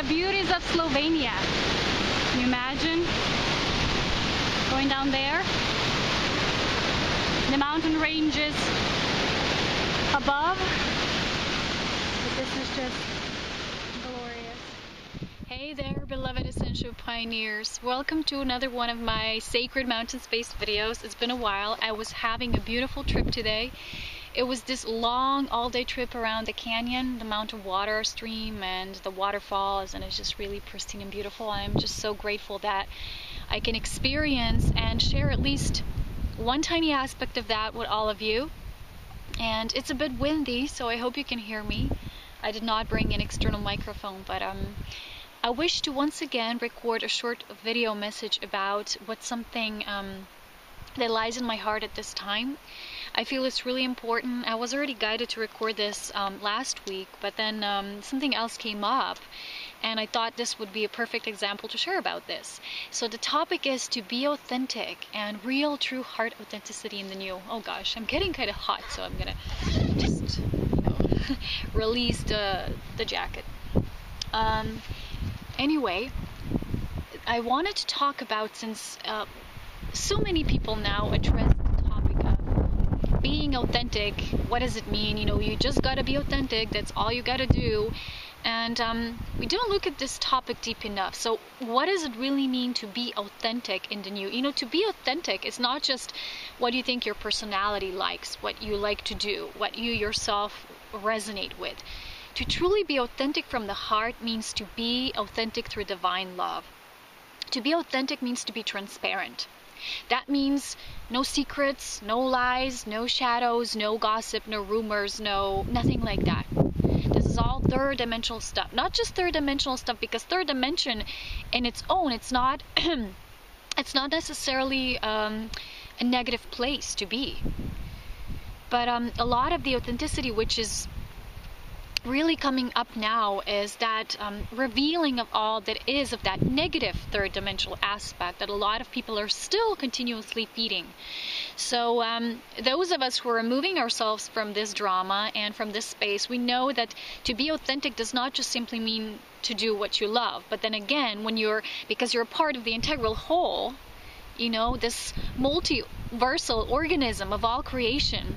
beauties of Slovenia. Can you imagine going down there? The mountain ranges above, but this is just glorious. Hey there, beloved Ascension pioneers. Welcome to another one of my sacred mountain space videos. It's been a while. I was having a beautiful trip today. It was this long all-day trip around the canyon, the mountain water stream and the waterfalls, and it's just really pristine and beautiful. I'm just so grateful that I can experience and share at least one tiny aspect of that with all of you. And it's a bit windy, so I hope you can hear me. I did not bring an external microphone, but I wish to once again record a short video message about what's something that lies in my heart at this time. I feel it's really important. I was already guided to record this last week, but then something else came up, and I thought this would be a perfect example to share about this. So the topic is to be authentic and real, true heart authenticity in the new. Oh gosh, I'm getting kind of hot, so I'm gonna just, release the jacket. Anyway, I wanted to talk about, since so many people now address the topic of being authentic. What does it mean? You just gotta be authentic. That's all you gotta do. And we don't look at this topic deep enough. So what does it really mean to be authentic in the new? To be authentic is not just what you think your personality likes, what you like to do, what you yourself resonate with. To truly be authentic from the heart means to be authentic through divine love. To be authentic means to be transparent. That means no secrets, no lies, no shadows, no gossip, no rumors, nothing like that. This is all third dimensional stuff. Not just third dimensional stuff, because third dimension in its own, it's not it's not necessarily a negative place to be. But a lot of the authenticity which is really coming up now is that revealing of all that is of that negative third dimensional aspect that a lot of people are still continuously feeding. So those of us who are removing ourselves from this drama and from this space, we know that to be authentic does not just simply mean to do what you love, but then again, because you're a part of the integral whole, this multiversal organism of all creation,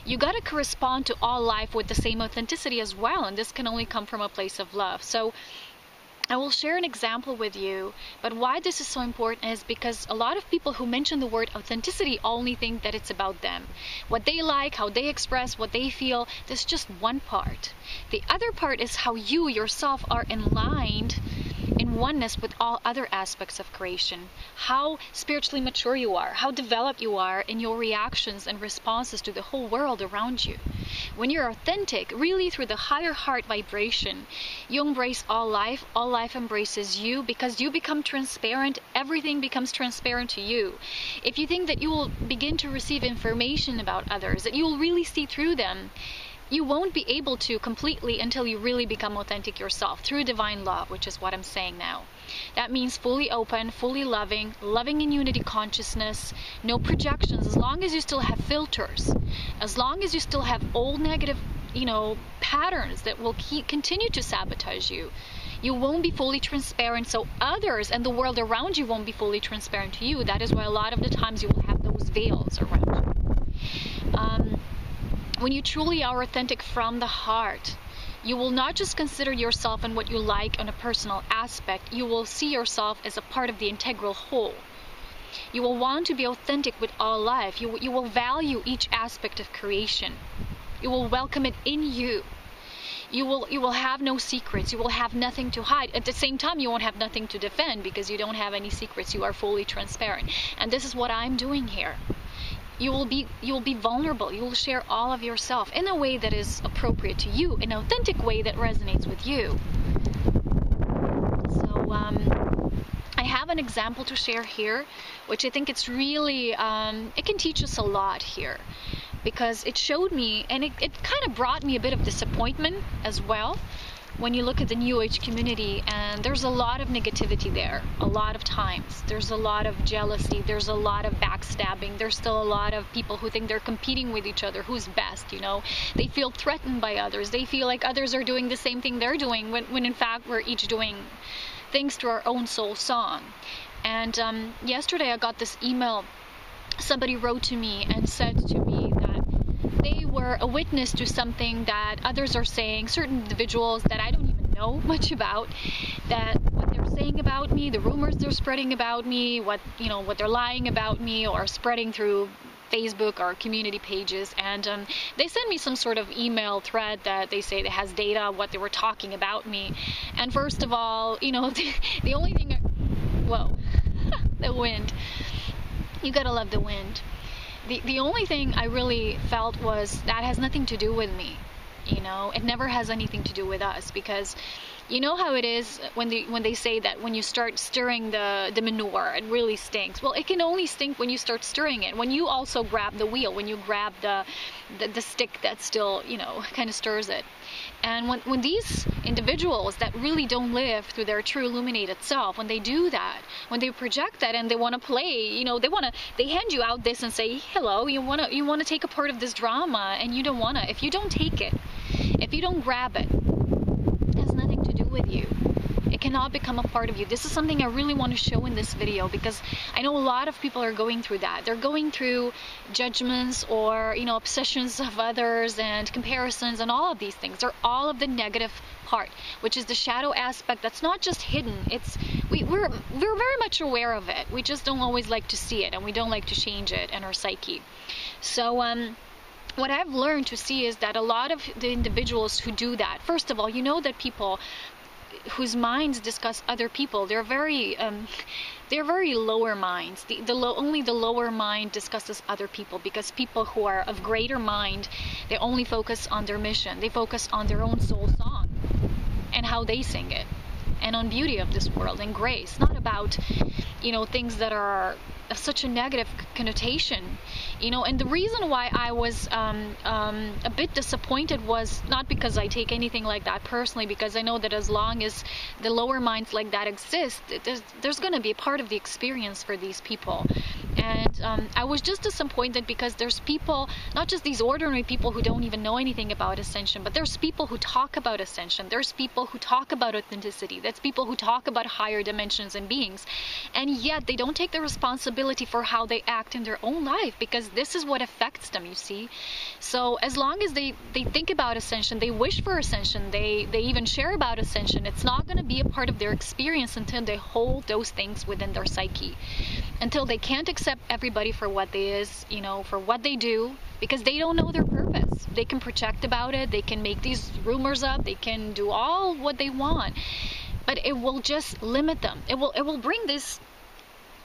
you got to correspond to all life with the same authenticity as well, and this can only come from a place of love. So I will share an example with you, but why this is so important is because a lot of people who mention the word authenticity only think that it's about them. What they like, how they express, what they feel, that's just one part. The other part is how you yourself are aligned in oneness with all other aspects of creation, how spiritually mature you are, how developed you are in your reactions and responses to the whole world around you. When you're authentic, really through the higher heart vibration, you embrace all life embraces you, because you become transparent, everything becomes transparent to you. If you think that you will begin to receive information about others, that you will really see through them, you won't be able to completely until you really become authentic yourself through divine love, which is what I'm saying now. That means fully open, fully loving in unity consciousness, no projections, as long as you still have filters, as long as you still have old negative, patterns that will continue to sabotage you. You won't be fully transparent, so others and the world around you won't be fully transparent to you. That is why a lot of the times you will have those veils around you. When you truly are authentic from the heart, you will not just consider yourself and what you like on a personal aspect. You will see yourself as a part of the integral whole. You will want to be authentic with all life. You will value each aspect of creation. You will welcome it in you. You will have no secrets. You will have nothing to hide. At the same time, you won't have nothing to defend, because you don't have any secrets. You are fully transparent. And this is what I'm doing here. You will be vulnerable. You will share all of yourself in a way that is appropriate to you, in an authentic way that resonates with you. So I have an example to share here, which I think it's really, it can teach us a lot here, because it showed me, and it kind of brought me a bit of disappointment as well, when you look at the New Age community, and there's a lot of negativity there, a lot of times. There's a lot of jealousy, there's a lot of backstabbing, there's still a lot of people who think they're competing with each other, who's best, you know. They feel threatened by others, they feel like others are doing the same thing they're doing, when in fact we're each doing things to our own soul song. And yesterday I got this email. Somebody wrote to me and said to me that they were a witness to something that others are saying, certain individuals that I don't even know much about, that what they're saying about me, the rumors they're spreading about me, what they're lying about me or spreading through Facebook or community pages. And they sent me some sort of email thread that they say that has data of what they were talking about me. And first of all, you know, the only thing, whoa, the wind. You gotta love the wind. The only thing I really felt was that has nothing to do with me. You know, it never has anything to do with us, because you know how it is when they say that when you start stirring the manure, it really stinks. Well, it can only stink when you start stirring it. When you also grab the wheel, when you grab the stick that still, you know, kind of stirs it. And when these individuals that really don't live through their true illuminated self, when they do that, when they project that and they want to play, you know, they hand you out this and say, hello, you want to take a part of this drama, and you don't want to. If you don't take it, if you don't grab it, it has nothing to do with you. It cannot become a part of you. This is something I really want to show in this video, because I know a lot of people are going through that. They're going through judgments or, you know, obsessions of others and comparisons and all of these things. They're all of the negative part, which is the shadow aspect that's not just hidden. We're very much aware of it. We just don't always like to see it, and we don't like to change it in our psyche. So what I've learned to see is that a lot of the individuals who do that, first of all, you know that people whose minds discuss other people, they're very lower minds. Only the lower mind discusses other people, because people who are of greater mind, they only focus on their mission. They focus on their own soul song and how they sing it, and on beauty of this world and grace, not about, you know, things that are of such a negative connotation, you know. And the reason why I was a bit disappointed was not because I take anything like that personally, because I know that as long as the lower minds like that exist, there's going to be a part of the experience for these people. And I was just disappointed because there's people, not just these ordinary people who don't even know anything about Ascension, but there's people who talk about Ascension. There's people who talk about authenticity. That's people who talk about higher dimensions and beings. And yet they don't take the responsibility for how they act in their own life, because this is what affects them, you see. So as long as they think about Ascension, they wish for Ascension, they even share about Ascension, it's not going to be a part of their experience until they hold those things within their psyche. Until they can't accept everybody for what they is, you know, for what they do, because they don't know their purpose. They can project about it, they can make these rumors up, they can do all what they want, but it will just limit them. It will bring this,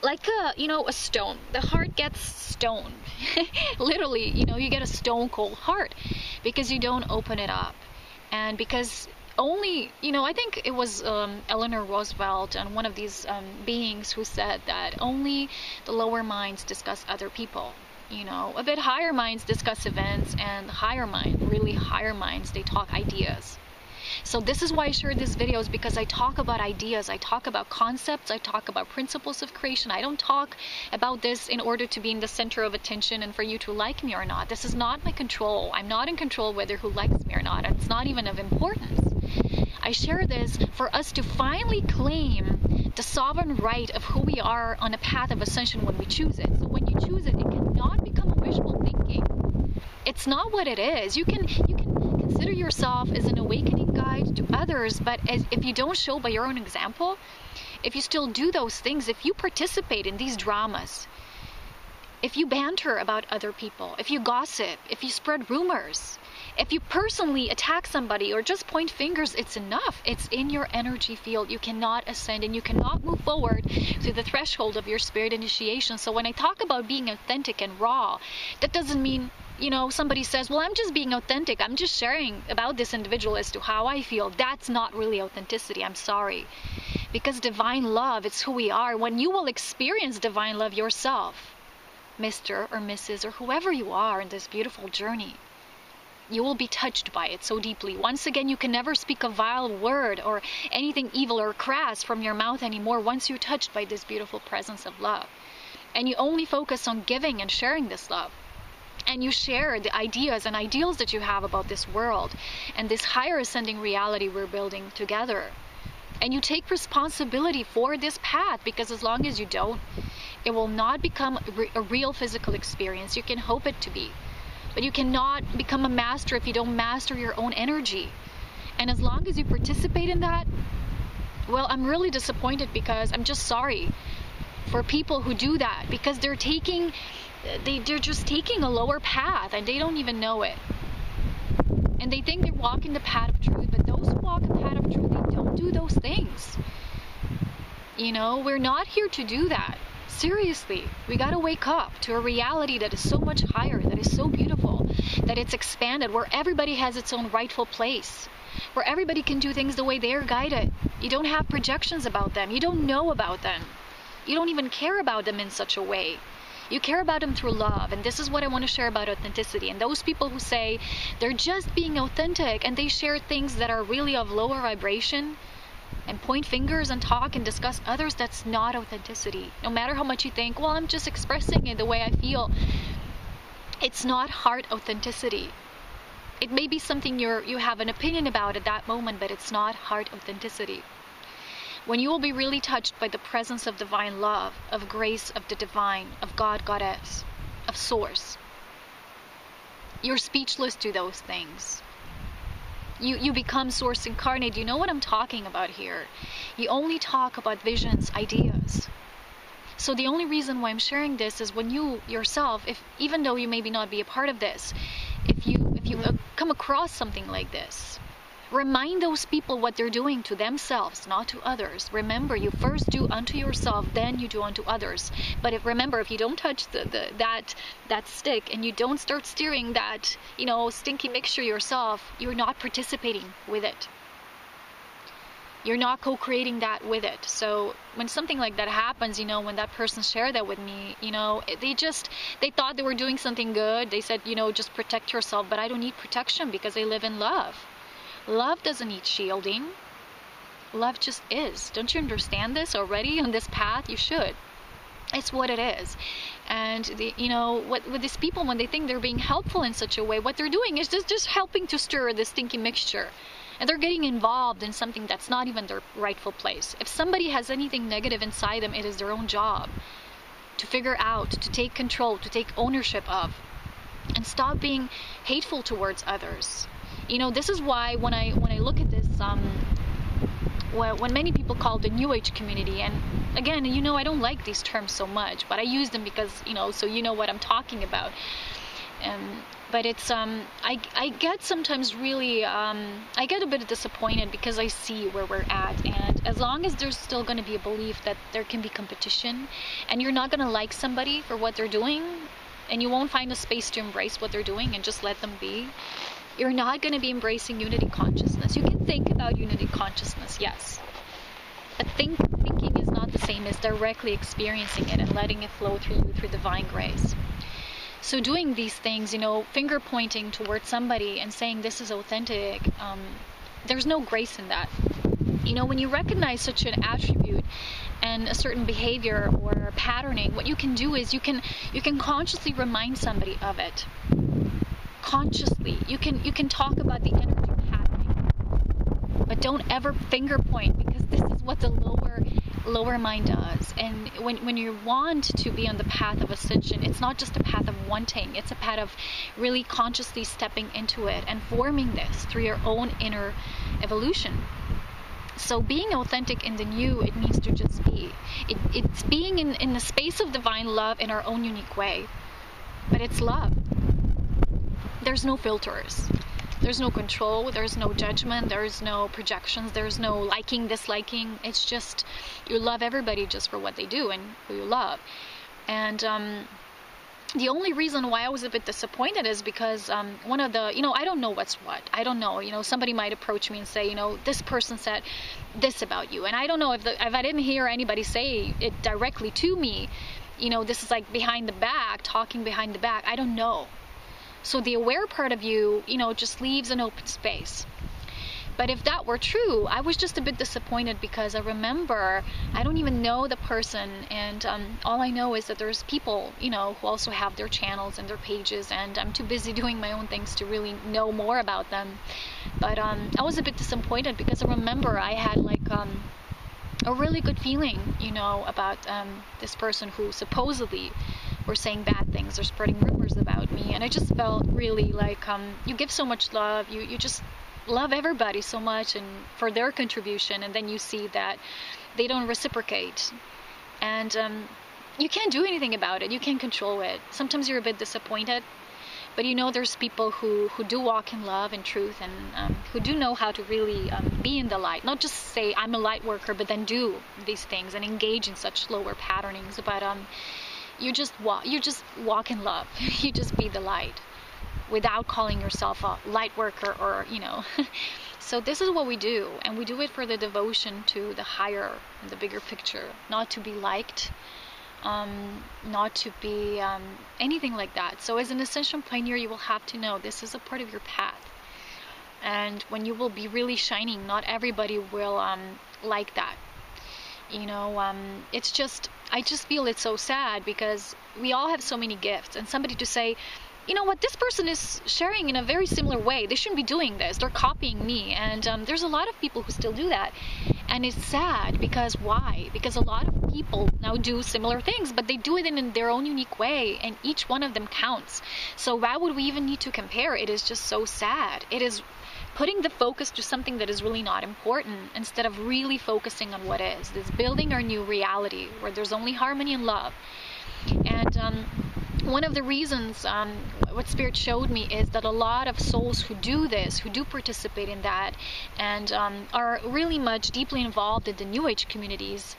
like a stone. The heart gets stoned. Literally, you know, you get a stone cold heart because you don't open it up. And because only, you know, I think it was Eleanor Roosevelt and one of these beings who said that only the lower minds discuss other people. You know, a bit higher minds discuss events, and really higher minds, they talk ideas. So this is why I share these videos, because I talk about ideas, I talk about concepts, I talk about principles of creation. I don't talk about this in order to be in the center of attention and for you to like me or not. This is not my control. I'm not in control whether who likes me or not. It's not even of importance. I share this for us to finally claim the sovereign right of who we are on a path of ascension when we choose it. So when you choose it, it cannot become a wishful thinking. It's not what it is. You can consider yourself as an awakening guide to others, but if you don't show by your own example, if you still do those things, if you participate in these dramas, if you banter about other people, if you gossip, if you spread rumors, if you personally attack somebody or just point fingers, it's enough. It's in your energy field. You cannot ascend and you cannot move forward to the threshold of your spirit initiation. So when I talk about being authentic and raw, that doesn't mean, you know, somebody says, well, I'm just being authentic, I'm just sharing about this individual as to how I feel. That's not really authenticity. I'm sorry. Because divine love, it's who we are. When you will experience divine love yourself, Mr. or Mrs. or whoever you are in this beautiful journey, You will be touched by it so deeply. Once again, you can never speak a vile word or anything evil or crass from your mouth anymore once you're touched by this beautiful presence of love. And you only focus on giving and sharing this love. And you share the ideas and ideals that you have about this world and this higher ascending reality we're building together. And you take responsibility for this path, because as long as you don't, it will not become a real physical experience. You can hope it to be. But you cannot become a master if you don't master your own energy. And as long as you participate in that, well, I'm really disappointed, because I'm just sorry for people who do that, because they're just taking a lower path and they don't even know it. And they think they're walking the path of truth, but those who walk the path of truth, they don't do those things. You know, we're not here to do that. Seriously, we gotta wake up to a reality that is so much higher, that is so beautiful, that it's expanded, where everybody has its own rightful place, where everybody can do things the way they're guided. You don't have projections about them. You don't know about them. You don't even care about them in such a way. You care about them through love. And this is what I want to share about authenticity. And those people who say they're just being authentic and they share things that are really of lower vibration, and point fingers and talk and discuss others, that's not authenticity. No matter how much you think, well, I'm just expressing it the way I feel. It's not heart authenticity. It may be something you have an opinion about at that moment, but it's not heart authenticity. When you will be really touched by the presence of divine love, of grace, of the divine, of God, Goddess, of Source, you're speechless to those things. You become Source incarnate. You know what I'm talking about here. You only talk about visions, ideas. So the only reason why I'm sharing this is when you yourself, even though you maybe not be a part of this, if you come across something like this, remind those people what they're doing to themselves, not to others. Remember, you first do unto yourself, then you do unto others. But remember, if you don't touch that stick and you don't start steering that, stinky mixture yourself, you're not participating with it. You're not co-creating that with it. So when something like that happens, when that person shared that with me, they thought they were doing something good. They said, just protect yourself. But I don't need protection because I live in love. Love doesn't need shielding. Love just is. Don't you understand this already on this path? You should. It's what it is. And with these people, when they think they're being helpful in such a way, what they're doing is just helping to stir this stinky mixture. And they're getting involved in something that's not even their rightful place. If somebody has anything negative inside them, it is their own job to figure out, to take control, to take ownership of, and stop being hateful towards others. This is why when I look at this, when many people call the New Age community, and again, I don't like these terms so much, but I use them because, so you know what I'm talking about. But it's, I get sometimes really, I get a bit disappointed because I see where we're at. And as long as there's still going to be a belief that there can be competition, and you're not going to like somebody for what they're doing, and you won't find a space to embrace what they're doing and just let them be, you're not going to be embracing unity consciousness. You can think about unity consciousness, yes. But thinking is not the same as directly experiencing it and letting it flow through you through divine grace. So doing these things, finger pointing towards somebody and saying this is authentic, there's no grace in that. When you recognize such an attribute and a certain behavior or patterning, what you can do is you can consciously remind somebody of it. Consciously, you can talk about the energy happening, but don't ever finger point, because this is what the lower mind does. And when you want to be on the path of ascension, it's not just a path of wanting, it's a path of really consciously stepping into it and forming this through your own inner evolution. So being authentic in the new, it means to just be. It's being in the space of divine love in our own unique way, but it's love. There's no filters. There's no control. There's no judgment. There's no projections. There's no liking, disliking. It's just you love everybody just for what they do and who you love. And the only reason why I was a bit disappointed is because one of the, I don't know what's what. I don't know. Somebody might approach me and say, this person said this about you. And I don't know if I didn't hear anybody say it directly to me, this is like behind the back, talking behind the back. I don't know. So the aware part of you, just leaves an open space. But if that were true, I was just a bit disappointed, because I remember I don't even know the person, and all I know is that there's people, who also have their channels and their pages, and I'm too busy doing my own things to really know more about them. But I was a bit disappointed, because I remember I had like a really good feeling, about this person who supposedly were saying bad things or spreading rumors about me, and I just felt really like you give so much love, you just love everybody so much and for their contribution, and then you see that they don't reciprocate, and you can't do anything about it, you can't control it. Sometimes you're a bit disappointed, but there's people who do walk in love and truth, and who do know how to really be in the light, not just say I'm a light worker, but then do these things and engage in such lower patternings. But you just walk in love. You just be the light without calling yourself a light worker, or So this is what we do, and we do it for the devotion to the higher and the bigger picture, not to be liked, not to be anything like that. So as an Ascension Pioneer, you will have to know this is a part of your path, and when you will be really shining, not everybody will like that. It's just, I just feel it's so sad, because we all have so many gifts, and somebody to say, what, this person is sharing in a very similar way, they shouldn't be doing this, they're copying me. And there's a lot of people who still do that, and it's sad. Because why? Because a lot of people now do similar things, but they do it in their own unique way, and each one of them counts. So why would we even need to compare? It is just so sad. It is putting the focus to something that is really not important, instead of really focusing on what is. It's building our new reality where there's only harmony and love. And one of the reasons, what Spirit showed me, is that a lot of souls who do this, who do participate in that, and are really much deeply involved in the New Age communities,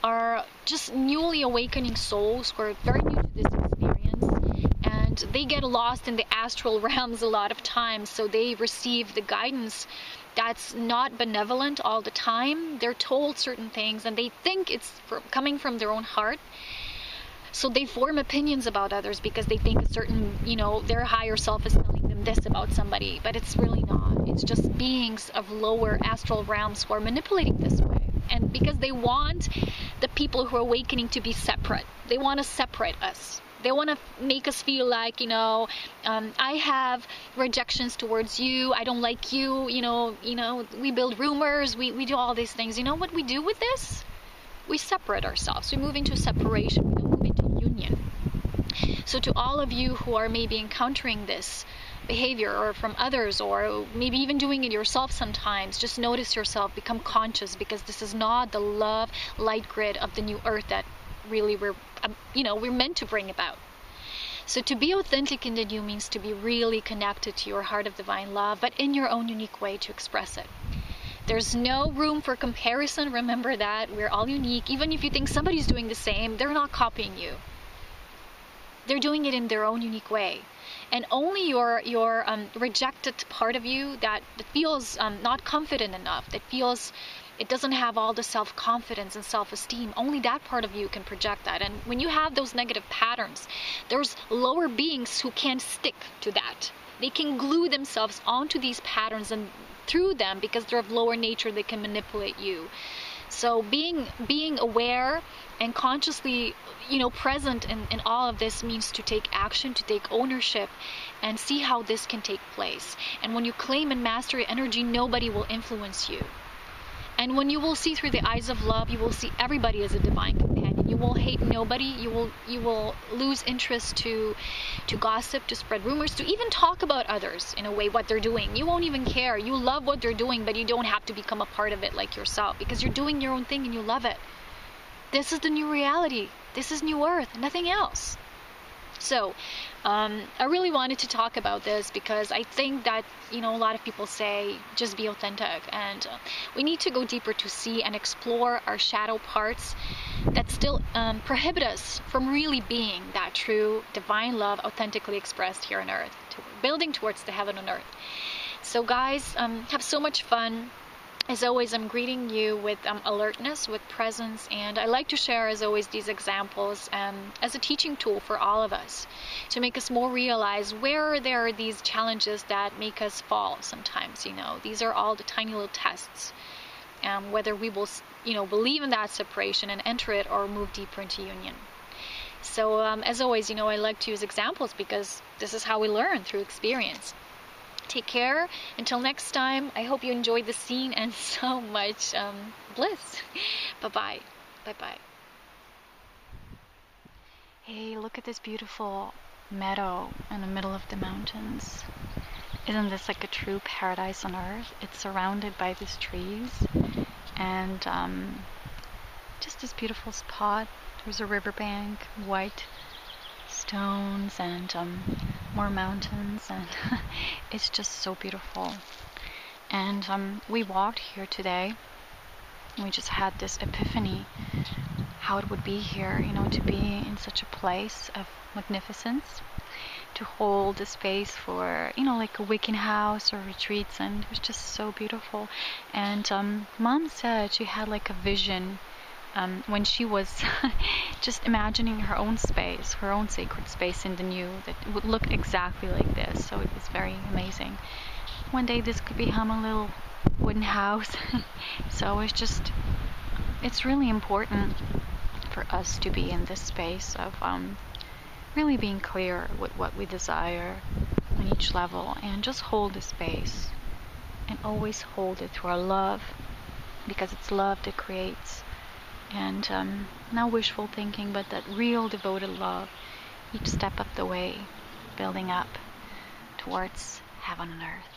are just newly awakening souls who are very new to this experience, and they get lost in the astral realms a lot of times. So they receive the guidance that's not benevolent all the time. They're told certain things, and they think it's coming from their own heart. So they form opinions about others because they think a certain, their higher self is telling them this about somebody, but it's really not. It's just beings of lower astral realms who are manipulating this way. And because they want the people who are awakening to be separate. They want to separate us. They want to make us feel like, I have rejections towards you, I don't like you, we build rumors, we do all these things. You know what we do with this? We separate ourselves. We move into separation. We don't move into union. So to all of you who are maybe encountering this behavior, or from others, or maybe even doing it yourself sometimes, just notice yourself, become conscious, because this is not the love light grid of the new earth that really we're meant to bring about. So to be authentic in the new means to be really connected to your heart of divine love, but in your own unique way to express it. There's no room for comparison. Remember that. We're all unique. Even if you think somebody's doing the same, they're not copying you. They're doing it in their own unique way. And only your rejected part of you that feels not confident enough, that feels it doesn't have all the self-confidence and self-esteem, only that part of you can project that. And when you have those negative patterns, there's lower beings who can't stick to that. They can glue themselves onto these patterns, and through them, because they're of lower nature, they can manipulate you. So being aware and consciously present in all of this means to take action, to take ownership, and see how this can take place. And when you claim and master your energy, nobody will influence you. And when you will see through the eyes of love, you will see everybody as a divine companion. You will hate nobody. You will lose interest to gossip, to spread rumors, to even talk about others in a way, what they're doing. You won't even care. You love what they're doing, but you don't have to become a part of it like yourself, because you're doing your own thing and you love it. This is the new reality. This is new earth, nothing else. So I really wanted to talk about this, because I think that a lot of people say just be authentic, and we need to go deeper to see and explore our shadow parts that still prohibit us from really being that true divine love authentically expressed here on earth, building towards the heaven on earth. So guys, have so much fun. As always, I'm greeting you with alertness, with presence, and I like to share, as always, these examples as a teaching tool for all of us, to make us more realize where there are these challenges that make us fall sometimes. These are all the tiny little tests, whether we will, believe in that separation and enter it, or move deeper into union. So, as always, I like to use examples because this is how we learn, through experience. Take care. Until next time, I hope you enjoyed the scene and so much bliss. Bye-bye. Bye-bye. Hey, look at this beautiful meadow in the middle of the mountains. Isn't this like a true paradise on earth? It's surrounded by these trees and just this beautiful spot. There's a riverbank, white stones, and more mountains, and it's just so beautiful. And we walked here today, and we just had this epiphany how it would be here, to be in such a place of magnificence, to hold the space for, like a Wiccan house or retreats, and it was just so beautiful. And Mom said she had like a vision when she was just imagining her own space, her own sacred space in the new, that would look exactly like this. So it was very amazing. One day this could become a little wooden house. So it's really important for us to be in this space of really being clear with what we desire on each level, and just hold the space and always hold it through our love, because it's love that creates. And not wishful thinking, but that real devoted love, each step of the way, building up towards heaven on earth.